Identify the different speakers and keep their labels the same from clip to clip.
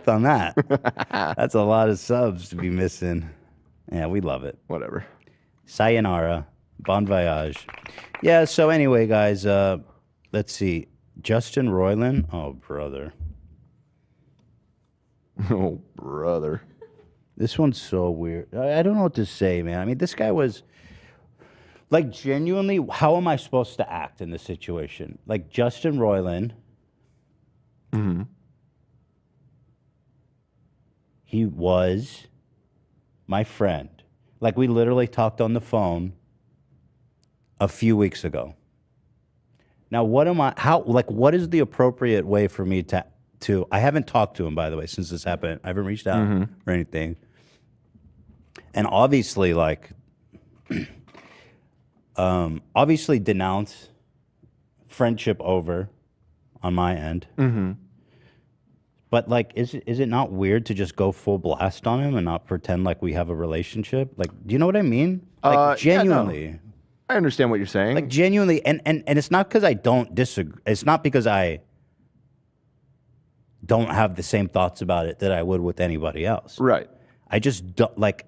Speaker 1: on that. That's a lot of subs to be missing. Yeah, we love it.
Speaker 2: Whatever.
Speaker 1: Sayonara. Bon voyage. Yeah, so anyway, guys, let's see. Justin Roiland. Oh, brother.
Speaker 2: Oh, brother.
Speaker 1: This one's so weird. I don't know what to say, man. I mean, this guy was like genuinely, how am I supposed to act in this situation? Like Justin Roiland.
Speaker 2: Mm-hmm.
Speaker 1: He was my friend. Like we literally talked on the phone a few weeks ago. Now, what is the appropriate way for me to I haven't talked to him, by the way, since this happened. I haven't reached out or anything. And obviously, like, obviously denounce friendship over on my end.
Speaker 2: Mm-hmm.
Speaker 1: But like, is it not weird to just go full blast on him and not pretend like we have a relationship? Like, do you know what I mean? Like, genuinely.
Speaker 2: Yeah, no. I understand what you're saying.
Speaker 1: Like, genuinely, and it's not because I don't disagree. It's not because I don't have the same thoughts about it that I would with anybody else.
Speaker 2: Right.
Speaker 1: I just don't, like,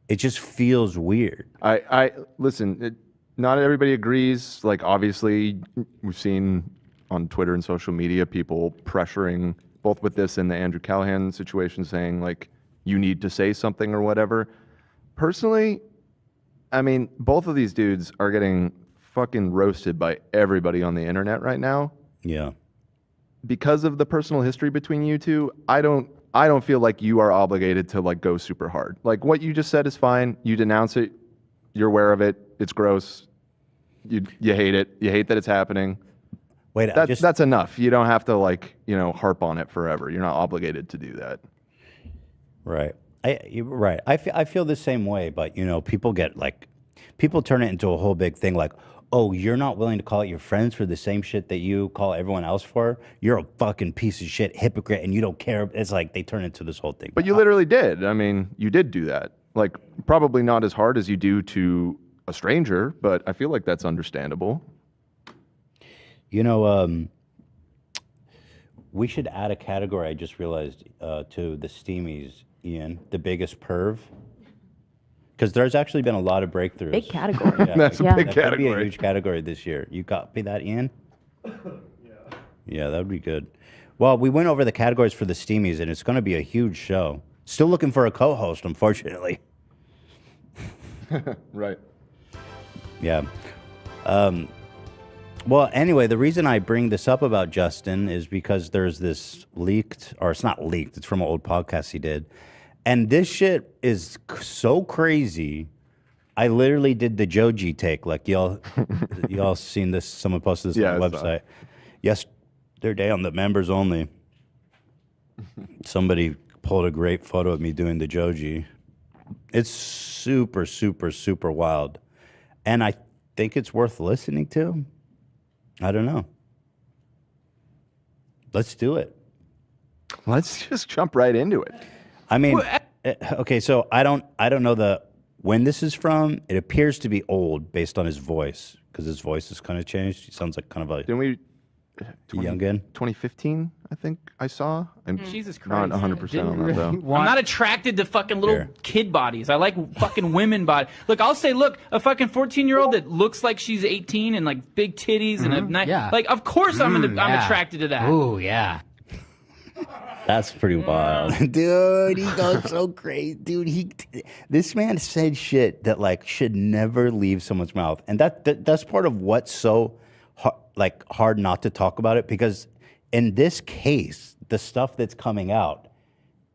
Speaker 1: it just feels weird.
Speaker 2: I listen, not everybody agrees. Like, obviously, we've seen on Twitter and social media people pressuring, both with this and the Andrew Callahan situation, saying, like, you need to say something or whatever. Personally, I mean, both of these dudes are getting fucking roasted by everybody on the internet right now.
Speaker 1: Yeah.
Speaker 2: Because of the personal history between you two, I don't feel like you are obligated to like go super hard. Like what you just said is fine. You denounce it. You're aware of it. It's gross. You hate it. You hate that it's happening.
Speaker 1: Wait,
Speaker 2: that's enough. You don't have to like, harp on it forever. You're not obligated to do that.
Speaker 1: Right. I feel the same way, but people turn it into a whole big thing like, oh, you're not willing to call out your friends for the same shit that you call everyone else for? You're a fucking piece of shit, hypocrite, and you don't care. It's like they turn into this whole thing.
Speaker 2: But you literally did. I mean, you did do that. Like, probably not as hard as you do to a stranger, but I feel like that's understandable.
Speaker 1: We should add a category, I just realized, to the Steamies, Ian, the biggest perv. Because there's actually been a lot of breakthroughs.
Speaker 3: Big category.
Speaker 2: Yeah, that's a big
Speaker 1: That could
Speaker 2: category.
Speaker 1: be a huge category this year. You copy that, Ian? Yeah, that would be good. Well, we went over the categories for the Steamies, and it's going to be a huge show. Still looking for a co-host, unfortunately.
Speaker 2: Right.
Speaker 1: Yeah. Well, anyway, the reason I bring this up about Justin is because there's this leaked, or it's not leaked, it's from an old podcast he did. And this shit is so crazy. I literally did the Joji take. Like y'all seen this? Someone posted this on the website yesterday on the members only. Somebody pulled a great photo of me doing the Joji. It's super, super, super wild, and I think it's worth listening to. I don't know. Let's do it.
Speaker 2: Let's just jump right into it.
Speaker 1: I mean, okay, so I don't know when this is from. It appears to be old based on his voice because his voice has kind of changed. He sounds like kind of a
Speaker 2: Didn't we?
Speaker 1: youngin.
Speaker 2: 2015, I think I saw. I'm
Speaker 4: Jesus Christ.
Speaker 2: not 100% on that though.
Speaker 4: I'm not attracted to fucking little kid bodies. I like fucking women body. Look, I'll say, look, a fucking 14-year-old that looks like she's 18 and like big titties and a nice, like, of course I'm attracted to that.
Speaker 5: Ooh, yeah.
Speaker 1: That's pretty wild. Dude, he goes so crazy. Dude, this man said shit that like should never leave someone's mouth. And that's part of what's so hard not to talk about it, because in this case, the stuff that's coming out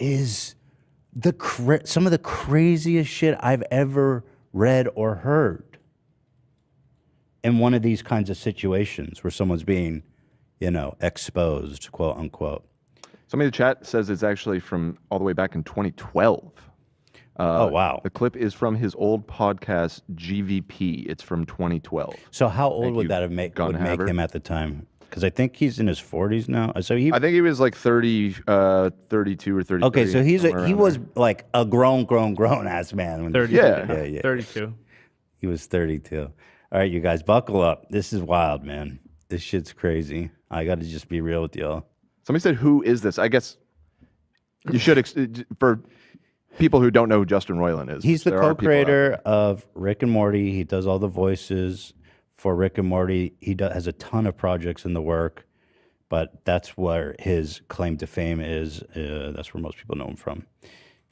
Speaker 1: is some of the craziest shit I've ever read or heard in one of these kinds of situations where someone's being, exposed, quote unquote.
Speaker 2: Somebody in the chat says it's actually from all the way back in 2012.
Speaker 1: Oh, wow.
Speaker 2: The clip is from his old podcast, GVP. It's from 2012.
Speaker 1: So how old would that have make him at the time? Because I think he's in his 40s now. So I
Speaker 2: think he was like 30, 32 or 33.
Speaker 1: Okay, so he was like a grown ass man.
Speaker 4: 30,
Speaker 1: yeah.
Speaker 4: 32.
Speaker 1: He was 32. All right, you guys, buckle up. This is wild, man. This shit's crazy. I got to just be real with y'all.
Speaker 2: Somebody said, who is this? I guess You should for people who don't know who Justin Roiland is.
Speaker 1: He's the co-creator of Rick and Morty. He does all the voices for Rick and Morty. He has a ton of projects in the work, but that's where his claim to fame is. That's where most people know him from.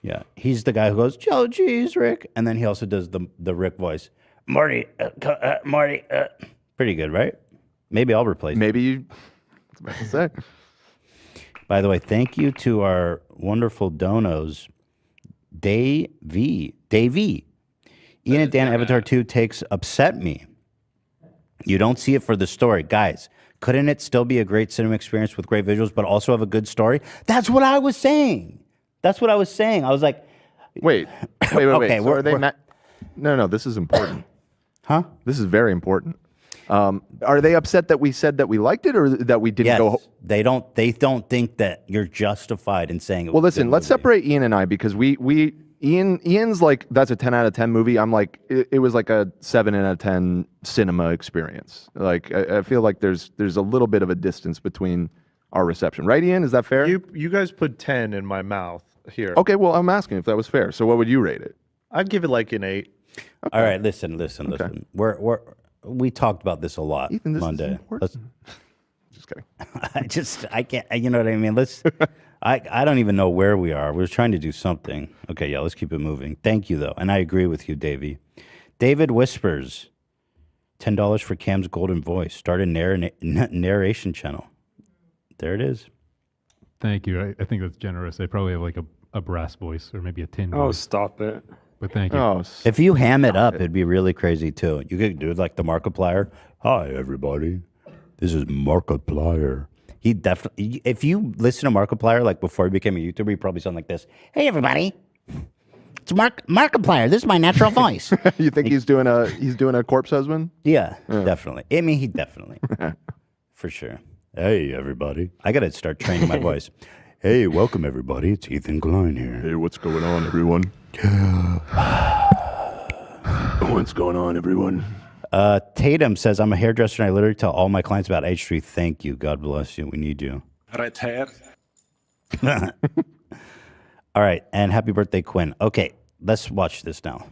Speaker 1: Yeah, he's the guy who goes, "Oh, geez, Rick," and then he also does the Rick voice, Morty, Morty. Pretty good, right? Maybe I'll replace.
Speaker 2: Maybe you. That's what I say.
Speaker 1: By the way, thank you to our wonderful donos, Davey. Ian and Dan Avatar 2 takes upset me. You don't see it for the story. Guys, couldn't it still be a great cinema experience with great visuals, but also have a good story? That's what I was saying. I was like,
Speaker 2: wait.
Speaker 1: Okay,
Speaker 2: so are they No, this is important.
Speaker 1: Huh?
Speaker 2: This is very important. Are they upset that we said that we liked it or that we didn't go?
Speaker 1: They don't think that you're justified in saying it.
Speaker 2: Well, listen, let's separate Ian and I because Ian's like, that's a 10 out of 10 movie. I'm like, it was like a 7 out of 10 cinema experience. Like, I feel like there's a little bit of a distance between our reception. Right, Ian? Is that fair?
Speaker 3: You guys put 10 in my mouth here.
Speaker 2: Okay, well, I'm asking if that was fair. So what would you rate it?
Speaker 3: I'd give it like an 8.
Speaker 1: Okay. All right, listen. We talked about this a lot
Speaker 2: Ethan, this
Speaker 1: Monday.
Speaker 2: is important. Just kidding.
Speaker 1: I can't, you know what I mean? I don't even know where we are. We're trying to do something. Okay, yeah, let's keep it moving. Thank you, though. And I agree with you, Davey. David Whispers, $10 for Cam's golden voice. Start a narration channel. There it is.
Speaker 5: Thank you. I think that's generous. I probably have like a brass voice or maybe a tin voice.
Speaker 6: Oh, stop it.
Speaker 5: But thank you.
Speaker 2: Oh,
Speaker 1: if you ham it up, it'd be really crazy, too. You could do it like the Markiplier. Hi, everybody. This is Markiplier. He definitely, if you listen to Markiplier, like before he became a YouTuber, he probably sounded like this. Hey, everybody. It's Markiplier. This is my natural voice.
Speaker 2: You think he's doing a corpse husband?
Speaker 1: Yeah, definitely. I mean, he definitely. For sure. Hey, everybody. I got to start training my voice. Hey, welcome, everybody. It's Ethan Klein here.
Speaker 2: Hey, what's going on, everyone? What's going on, everyone?
Speaker 1: Tatum says, I'm a hairdresser and I literally tell all my clients about H3. Thank you. God bless you. We need you.
Speaker 6: Right hair.
Speaker 1: All right. And happy birthday, Quinn. Okay. Let's watch this now.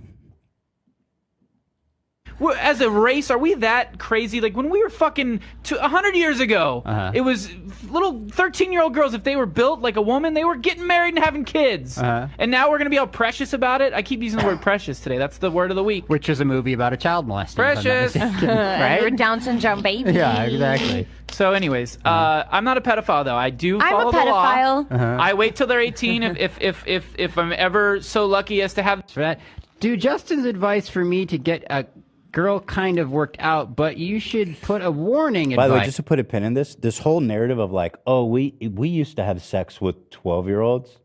Speaker 4: As a race, are we that crazy? Like when we were fucking 100 years ago, it was little 13-year-old girls. If they were built like a woman, they were getting married and having kids. And now we're gonna be all precious about it. I keep using the word precious today. That's the word of the week.
Speaker 7: Which is a movie about a child molesting.
Speaker 4: Precious,
Speaker 7: right?
Speaker 8: You're a Down syndrome baby.
Speaker 7: Yeah, exactly.
Speaker 4: So, anyways, I'm not a pedophile though. I do follow the law.
Speaker 8: I'm a pedophile.
Speaker 4: I wait till they're 18 if I'm ever so lucky as to have.
Speaker 7: For that, do Justin's advice for me to get a girl kind of worked out, but you should put a warning advice.
Speaker 1: By the way, just to put a pin in this whole narrative of like, oh, we used to have sex with 12-year-olds,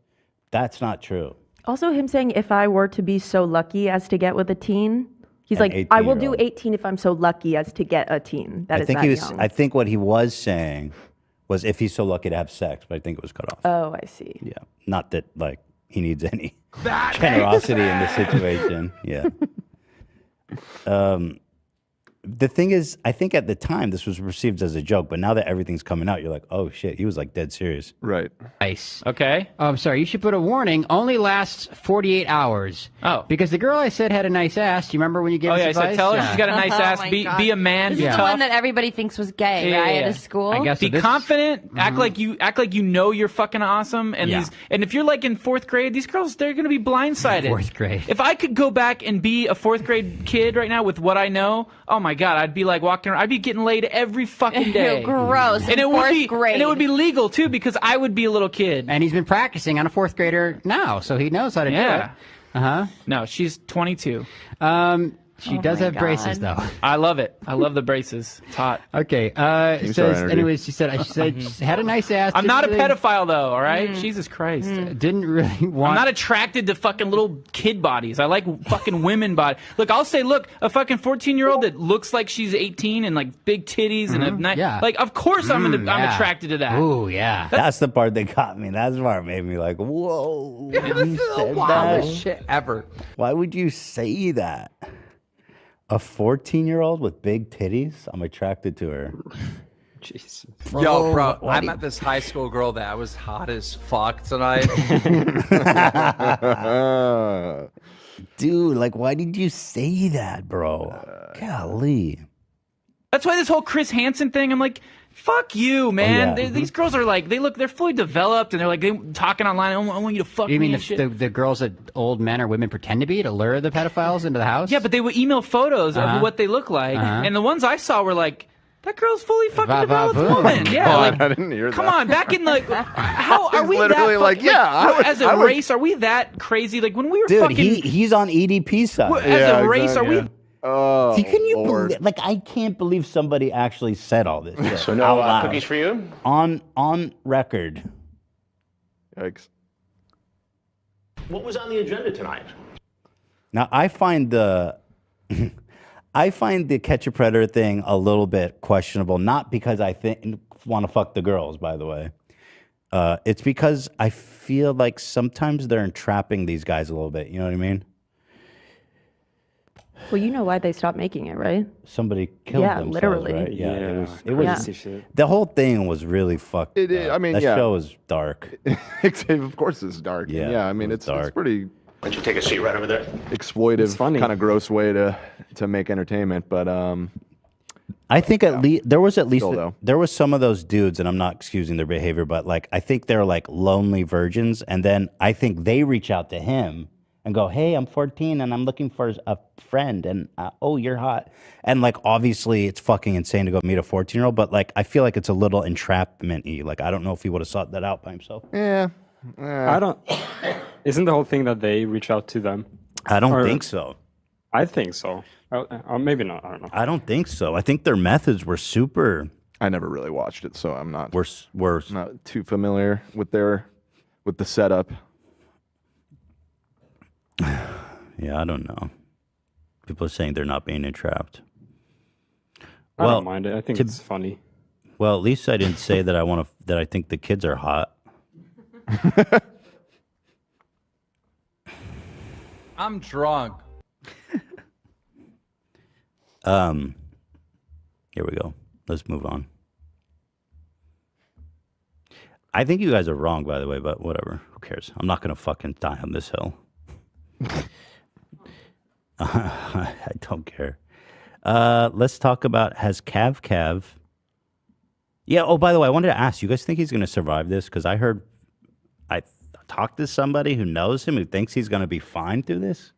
Speaker 1: that's not true.
Speaker 9: Also, him saying, if I were to be so lucky as to get with a teen, he's like, I will do 18 if I'm so lucky as to get a teen. That is that young.
Speaker 1: I think what he was saying was if he's so lucky to have sex, but I think it was cut off.
Speaker 9: Oh, I see.
Speaker 1: Yeah, not that like he needs any generosity in this situation. Yeah. The thing is, I think at the time this was received as a joke, but now that everything's coming out, you're like, oh shit, he was like dead serious.
Speaker 2: Right.
Speaker 7: Nice.
Speaker 4: Okay.
Speaker 7: Oh, I'm sorry. You should put a warning. Only lasts 48 hours.
Speaker 4: Oh.
Speaker 7: Because the girl I said had a nice ass. Do you remember when you gave us advice?
Speaker 4: I said tell her she's got a nice ass.
Speaker 8: my
Speaker 4: Be
Speaker 8: God.
Speaker 4: a man.
Speaker 8: This
Speaker 4: Be
Speaker 8: is the
Speaker 4: tough.
Speaker 8: one that everybody thinks was gay, right? At a school.
Speaker 7: I guess
Speaker 4: Be confident. Act like you know you're fucking awesome. And and if you're like in 4th grade, these girls they're gonna be blindsided.
Speaker 7: 4th grade.
Speaker 4: If I could go back and be a 4th grade kid right now with what I know, oh my God, I'd be like walking around. I'd be getting laid every fucking day.
Speaker 8: Gross.
Speaker 4: And
Speaker 8: in fourth grade.
Speaker 4: And it would be legal too because I would be a little kid.
Speaker 7: And he's been practicing on a 4th grader now, so he knows how to do it.
Speaker 4: No, she's 22.
Speaker 7: She does have braces, though.
Speaker 4: I love it. I love the braces. It's hot.
Speaker 7: Okay. It says, anyways, she said she had a nice ass.
Speaker 4: I'm not a pedophile, though, all right? Jesus Christ.
Speaker 7: Didn't really want...
Speaker 4: I'm not attracted to fucking little kid bodies. I like fucking women bodies. Look, I'll say, look, a fucking 14-year-old that looks like she's 18 and, like, big titties and like, of course I'm attracted to that.
Speaker 7: Ooh, yeah.
Speaker 1: That's the part that got me. That's the part made me like, whoa. You said that?
Speaker 7: Shit ever.
Speaker 1: Why would you say that? A 14-year-old with big titties? I'm attracted to her.
Speaker 6: Jesus.
Speaker 10: Yo, bro,
Speaker 1: why
Speaker 10: I
Speaker 1: do you-
Speaker 10: met this high school girl that was hot as fuck tonight.
Speaker 1: Dude, like, why did you say that, bro? Golly.
Speaker 4: That's why this whole Chris Hansen thing, I'm like, fuck you, man.
Speaker 1: yeah.
Speaker 4: These girls are like, they're fully developed, and they're like, they talking online. I want you to fuck
Speaker 7: You
Speaker 4: me
Speaker 7: mean
Speaker 4: and shit.
Speaker 7: the girls that old men or women pretend to be to lure the pedophiles into the house?
Speaker 4: Yeah, but they would email photos of what they look like, and the ones I saw were like, that girl's fully fucking developed woman. Yeah, like,
Speaker 2: I didn't hear
Speaker 4: come
Speaker 2: that.
Speaker 4: on, back in like, how are
Speaker 2: He's
Speaker 4: we
Speaker 2: literally
Speaker 4: that
Speaker 2: like,
Speaker 4: fucking,
Speaker 2: yeah,
Speaker 4: as a race, are we that crazy? Like when we were
Speaker 1: Dude,
Speaker 4: fucking,
Speaker 1: he's on EDP side.
Speaker 4: as a race, are we?
Speaker 2: Oh,
Speaker 1: See, can you
Speaker 2: Lord.
Speaker 1: believe, like, I can't believe somebody actually said all this shit
Speaker 11: So
Speaker 1: out
Speaker 11: no
Speaker 1: loud,
Speaker 11: cookies for you?
Speaker 1: on record.
Speaker 2: Yikes.
Speaker 11: What was on the agenda tonight?
Speaker 1: Now, I find the catch a predator thing a little bit questionable, not because I want to fuck the girls, by the way. It's because I feel like sometimes they're entrapping these guys a little bit. You know what I mean?
Speaker 9: Well, you know why they stopped making it, right?
Speaker 1: Somebody killed
Speaker 9: Yeah,
Speaker 1: themselves,
Speaker 9: literally.
Speaker 1: right? Yeah, it was
Speaker 6: Crazy shit.
Speaker 1: the whole thing was really fucked.
Speaker 2: It is-
Speaker 1: up.
Speaker 2: I mean,
Speaker 1: that
Speaker 2: yeah.
Speaker 1: show was dark.
Speaker 2: Of course it's dark.
Speaker 1: Yeah,
Speaker 2: Yeah, I mean,
Speaker 1: it was
Speaker 2: it's
Speaker 1: dark.
Speaker 2: pretty
Speaker 11: Why don't you take a seat right over there?
Speaker 2: exploitive,
Speaker 6: funny.
Speaker 2: kind of gross way to make entertainment. But
Speaker 1: I think there was
Speaker 2: Still, though.
Speaker 1: there was some of those dudes, and I'm not excusing their behavior, but like I think they're like lonely virgins, and then I think they reach out to him and go, "Hey, I'm 14 and I'm looking for a friend, and oh, you're hot," and like obviously it's fucking insane to go meet a 14-year-old, but like I feel like it's a little entrapment-y. Like I don't know if he would have sought that out by himself.
Speaker 2: yeah,
Speaker 6: I don't. Isn't the whole thing that they reach out to them?
Speaker 1: I don't
Speaker 6: Or-
Speaker 1: think so.
Speaker 6: I think so. Or maybe not. I don't know.
Speaker 1: I don't think so. I think their methods were super.
Speaker 2: I never really watched it, so I'm not
Speaker 1: Were
Speaker 2: not too familiar with the setup.
Speaker 1: yeah, I don't know. People are saying they're not being entrapped.
Speaker 6: I don't mind it. I think it's funny.
Speaker 1: Well, at least I didn't say that that I think the kids are hot.
Speaker 10: I'm drunk.
Speaker 1: Here we go. Let's move on. I think you guys are wrong, by the way, but whatever. Who cares? I'm not gonna fucking die on this hill. I don't care. Let's talk about has Cav. Yeah. Oh, by the way, I wanted to ask you guys think he's gonna survive this? Because I talked to somebody who knows him who thinks he's gonna be fine through this,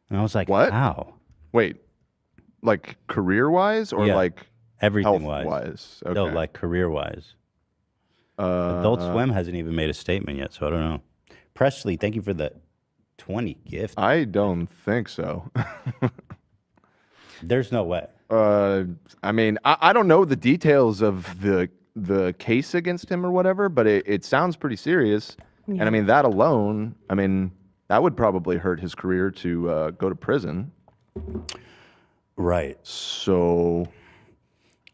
Speaker 1: and I was like,
Speaker 2: What?
Speaker 1: How?
Speaker 2: Wait, like career-wise or
Speaker 1: Yeah,
Speaker 2: like
Speaker 1: everything wise.
Speaker 2: health-wise? Okay.
Speaker 1: No, like career-wise. Adult Swim hasn't even made a statement yet, so I don't know. Presley, thank you for the 20 gift.
Speaker 2: I don't think so.
Speaker 1: There's no way.
Speaker 2: I mean, I don't know the details of the case against him or whatever, but it sounds pretty serious.
Speaker 9: Yeah.
Speaker 2: And I mean, that alone, I mean, that would probably hurt his career to go to prison.
Speaker 1: Right.
Speaker 2: So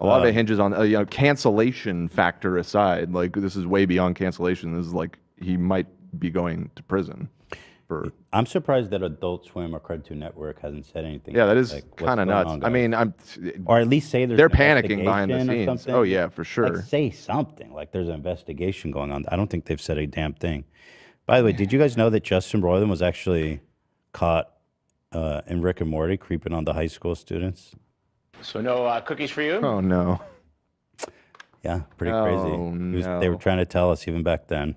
Speaker 2: a lot of it hinges on cancellation factor aside. Like this is way beyond cancellation. This is like he might be going to prison.
Speaker 1: I'm surprised that Adult Swim or Cartoon Network hasn't said anything.
Speaker 2: Yeah, that is
Speaker 1: like, what's
Speaker 2: kind of
Speaker 1: going
Speaker 2: nuts.
Speaker 1: on,
Speaker 2: I mean,
Speaker 1: guys? Or at least say there's
Speaker 2: they're
Speaker 1: an
Speaker 2: panicking behind the
Speaker 1: investigation or
Speaker 2: scenes.
Speaker 1: something.
Speaker 2: Oh yeah, for sure.
Speaker 1: Like, say something. Like there's an investigation going on. I don't think they've said a damn thing. By the way, did you guys know that Justin Roiland was actually caught in Rick and Morty creeping on the high school students?
Speaker 11: So no cookies for you?
Speaker 2: Oh no.
Speaker 1: Yeah, pretty
Speaker 2: Oh,
Speaker 1: crazy. They were
Speaker 2: no.
Speaker 1: trying to tell us even back then.